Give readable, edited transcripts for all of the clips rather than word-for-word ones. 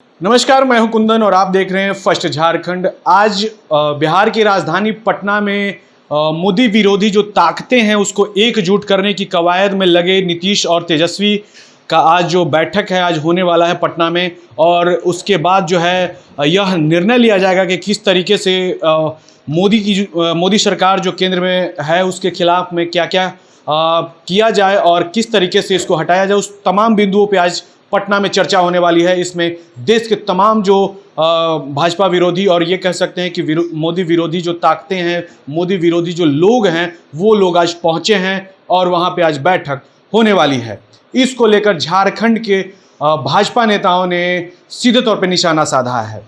नमस्कार, मैं हूं कुंदन और आप देख रहे हैं फर्स्ट झारखंड। आज बिहार की राजधानी पटना में मोदी विरोधी जो ताकतें हैं उसको एकजुट करने की कवायद में लगे नीतीश और तेजस्वी का आज जो बैठक है आज होने वाला है पटना में। और उसके बाद जो है यह निर्णय लिया जाएगा कि किस तरीके से मोदी सरकार जो केंद्र में है उसके खिलाफ में क्या क्या किया जाए और किस तरीके से इसको हटाया जाए। उस तमाम बिंदुओं पे आज पटना में चर्चा होने वाली है। इसमें देश के तमाम जो भाजपा विरोधी और ये कह सकते हैं कि मोदी विरोधी जो ताकतें हैं, मोदी विरोधी जो लोग हैं, वो लोग आज पहुंचे हैं और वहां पे आज बैठक होने वाली है। इसको लेकर झारखंड के भाजपा नेताओं ने सीधे तौर पे निशाना साधा है।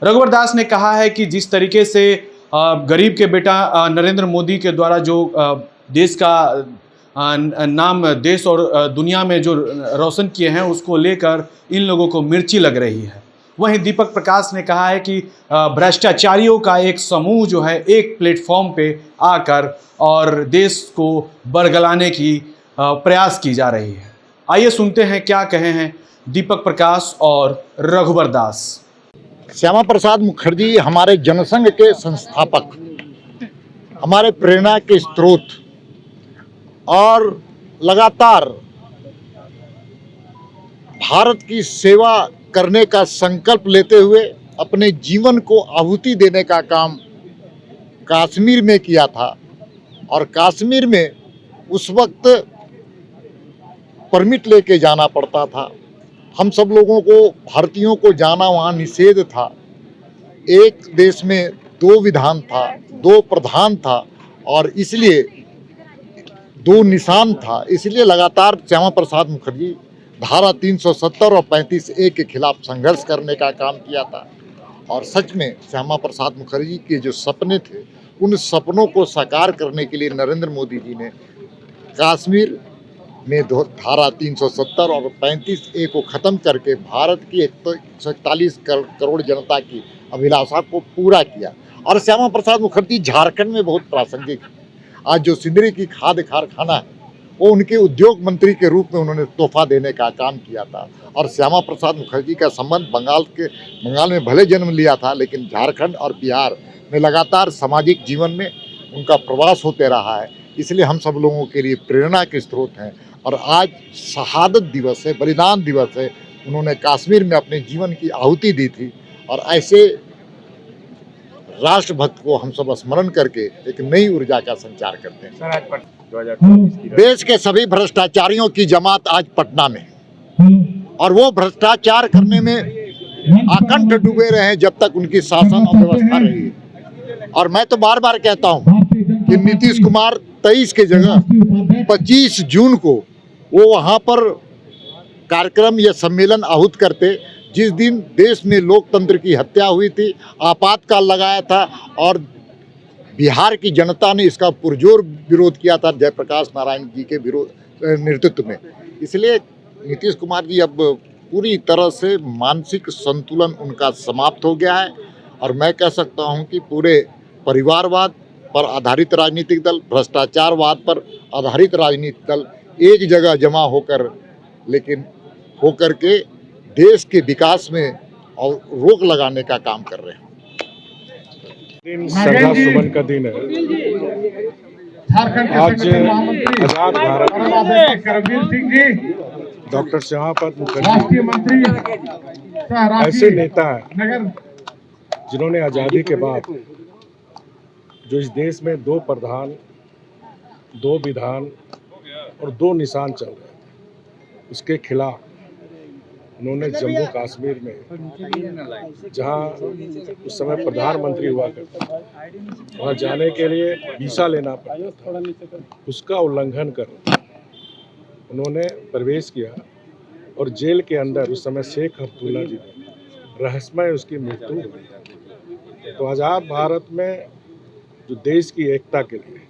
रघुवर दास ने कहा है कि जिस तरीके से गरीब के बेटा नरेंद्र मोदी के द्वारा जो देश का नाम देश और दुनिया में जो रोशन किए हैं उसको लेकर इन लोगों को मिर्ची लग रही है। वहीं दीपक प्रकाश ने कहा है कि भ्रष्टाचारियों का एक समूह जो है एक प्लेटफॉर्म पे आकर और देश को बरगलाने की प्रयास की जा रही है। आइए सुनते हैं क्या कहे हैं दीपक प्रकाश और रघुवर दास। श्यामा प्रसाद मुखर्जी हमारे जनसंघ के संस्थापक, हमारे प्रेरणा के स्रोत और लगातार भारत की सेवा करने का संकल्प लेते हुए अपने जीवन को आहुति देने का काम कश्मीर में किया था। और कश्मीर में उस वक्त परमिट लेके जाना पड़ता था। हम सब लोगों को, भारतीयों को जाना वहाँ निषेध था। एक देश में दो विधान था, दो प्रधान था और इसलिए दो निशान था। इसलिए लगातार श्यामा प्रसाद मुखर्जी धारा 370 और 35A के खिलाफ संघर्ष करने का काम किया था। और सच में श्यामा प्रसाद मुखर्जी के जो सपने थे, उन सपनों को साकार करने के लिए नरेंद्र मोदी जी ने कश्मीर में धारा 370 और 35A को ख़त्म करके भारत की 141 करोड़ जनता की अभिलाषा को पूरा किया। और श्यामा प्रसाद मुखर्जी झारखंड में बहुत प्रासंगिक है। आज जो सिंदरी की खाद कारखाना है वो उनके उद्योग मंत्री के रूप में उन्होंने तोहफा देने का काम किया था। और श्यामा प्रसाद मुखर्जी का संबंध बंगाल में भले जन्म लिया था, लेकिन झारखंड और बिहार में लगातार सामाजिक जीवन में उनका प्रवास होते रहा है। इसलिए हम सब लोगों के लिए प्रेरणा के स्रोत हैं। और आज शहादत दिवस है, बलिदान दिवस है। उन्होंने कश्मीर में अपने जीवन की आहुति दी थी। और ऐसे राष्ट्रभक्त को हम सब स्मरण करके एक नई ऊर्जा का संचार करते हैं। देश के सभी भ्रष्टाचारियों की जमात आज पटना में, और वो भ्रष्टाचार करने में अकंठ डूबे रहे हैं जब तक उनकी शासन और व्यवस्था रही है। और मैं तो बार बार कहता हूं कि नीतीश कुमार 23 के जगह 25 जून को वो वहां पर कार्यक्रम या सम्मेलन आहूत करते, जिस दिन देश में लोकतंत्र की हत्या हुई थी, आपातकाल लगाया था और बिहार की जनता ने इसका पुरजोर विरोध किया था जयप्रकाश नारायण जी के नेतृत्व में। इसलिए नीतीश कुमार जी अब पूरी तरह से मानसिक संतुलन उनका समाप्त हो गया है। और मैं कह सकता हूं कि पूरे परिवारवाद पर आधारित राजनीतिक दल, भ्रष्टाचारवाद पर आधारित राजनीतिक दल एक जगह जमा होकर के देश के विकास में और रोक लगाने का काम कर रहे हैं। दिन श्रद्धा सुमन का दिन है। आज आजाद भारत डॉक्टर श्यामा प्रसाद मुखर्जी ऐसे नेता हैं जिन्होंने आज़ादी के बाद जो इस देश में दो प्रधान, दो विधान और दो निशान चल रहे थे, उसके खिलाफ उन्होंने जम्मू कश्मीर में, जहां उस समय प्रधानमंत्री हुआ करता था, वहां जाने के लिए वीसा लेना पड़ता था, उसका उल्लंघन कर उन्होंने प्रवेश किया और जेल के अंदर उस समय शेख अब्दुल्ला जी ने रहस्यमय उसकी मृत्यु हुई। तो आज़ाद भारत में जो देश की एकता के लिए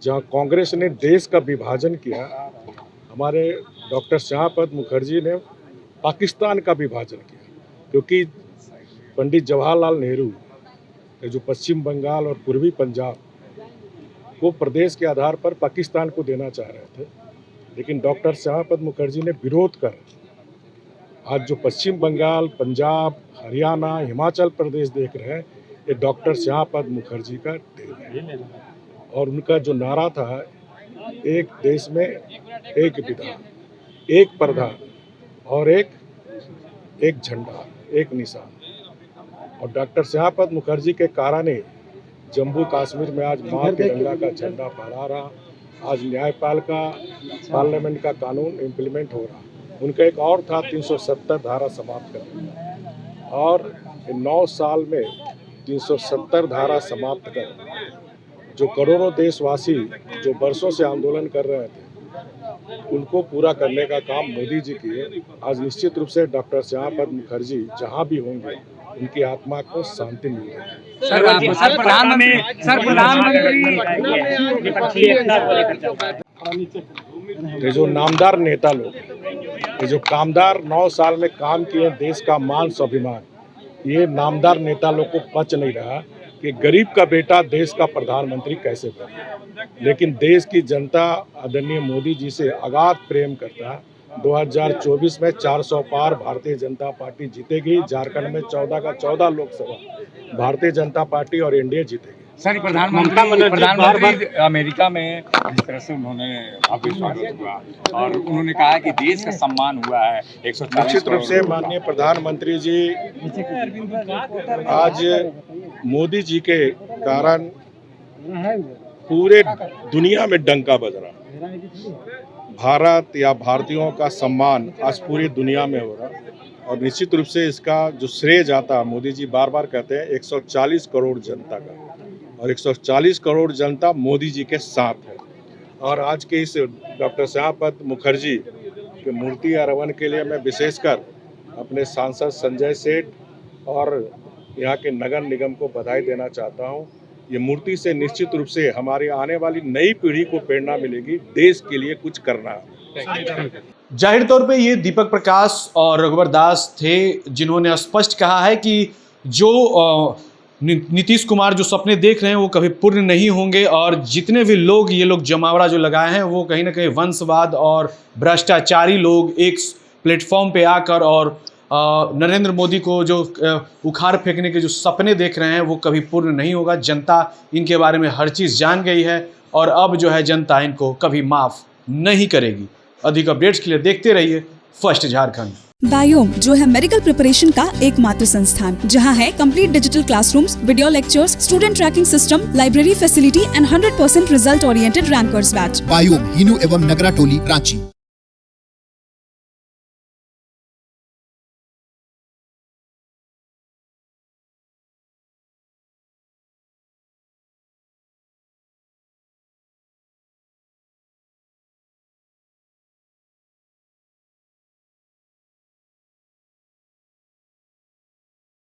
जहां कांग्रेस ने देश का विभाजन किया, हमारे डॉक्टर श्यामा प्रसाद मुखर्जी ने पाकिस्तान का विभाजन किया। क्योंकि पंडित जवाहरलाल नेहरू ने जो पश्चिम बंगाल और पूर्वी पंजाब को प्रदेश के आधार पर पाकिस्तान को देना चाह रहे थे, लेकिन डॉक्टर श्यामा प्रसाद मुखर्जी ने विरोध कर आज जो पश्चिम बंगाल, पंजाब, हरियाणा, हिमाचल प्रदेश देख रहे हैं, ये डॉक्टर श्यामाप्रसाद मुखर्जी का देन है। और उनका जो नारा था, एक देश में एक विधान, एक प्रधान और एक झंडा, एक निशान। और डॉक्टर श्यामाप्रसाद मुखर्जी के कारण ही जम्मू कश्मीर में आज माँ तिरंगा का झंडा फहरा रहा, आज न्यायपालिका पार्लियामेंट का कानून इम्प्लीमेंट हो रहा। उनका एक और था 370 धारा समाप्त करना, और 9 साल में 370 धारा समाप्त कर जो करोड़ों देशवासी जो वर्षों से आंदोलन कर रहे थे, उनको पूरा करने का काम मोदी जी किए। आज निश्चित रूप से डॉक्टर श्यामाप्रसाद मुखर्जी जहाँ भी होंगे, उनकी आत्मा को शांति मिल रही है। ये जो नामदार नेता लोग, ये जो कामदार 9 साल में काम किए, देश का मान स्वाभिमान, ये नामदार नेता लोग को पच नहीं रहा कि गरीब का बेटा देश का प्रधानमंत्री कैसे बने। लेकिन देश की जनता आदरणीय मोदी जी से अगाध प्रेम करता है। 2024 में 400 पार भारतीय जनता पार्टी जीतेगी। झारखंड में 14 का 14 लोकसभा भारतीय जनता पार्टी और एनडीए जीतेगी। सर, प्रधानमंत्री अमेरिका में जिस तरह से उन्होंने आपका स्वागत हुआ और उन्होंने कहा कि देश का सम्मान हुआ है 140। निश्चित रूप से माननीय प्रधानमंत्री जी आज मोदी जी के कारण पूरे दुनिया में डंका बज रहा। भारत या भारतीयों का सम्मान आज पूरी दुनिया में हो रहा, और निश्चित रूप से इसका जो श्रेय जाता, मोदी जी बार बार कहते हैं 140 करोड़ जनता का, और 140 करोड़ जनता मोदी जी के साथ है। और आज के इस डॉक्टर श्यामाप्रसाद मुखर्जी के मूर्ति आरोहण के लिए मैं विशेषकर अपने सांसद संजय सेठ और यहाँ के नगर निगम को बधाई देना चाहता हूँ। ये मूर्ति से निश्चित रूप से हमारी आने वाली नई पीढ़ी को प्रेरणा मिलेगी देश के लिए कुछ करना। जाहिर तौर पे ये दीपक प्रकाश और रघुवर दास थे, जिन्होंने स्पष्ट कहा है कि जो नीतीश कुमार जो सपने देख रहे हैं वो कभी पूर्ण नहीं होंगे, और जितने भी लोग ये लोग जमावड़ा जो लगाए हैं वो कहीं ना कहीं वंशवाद और भ्रष्टाचारी लोग एक प्लेटफॉर्म पे आकर और नरेंद्र मोदी को जो उखाड़ फेंकने के जो सपने देख रहे हैं वो कभी पूर्ण नहीं होगा। जनता इनके बारे में हर चीज़ जान गई है, और अब जो है जनता इनको कभी माफ़ नहीं करेगी। अधिक अपडेट्स के लिए देखते रहिए फर्स्ट झारखंड। बायोम जो है मेडिकल प्रिपरेशन का एकमात्र संस्थान, जहां है complete digital classrooms, video lectures, student tracking system, library facility and 100% result oriented rankers batch. Biome, Hinoo एवं नगरा टोली, रांची।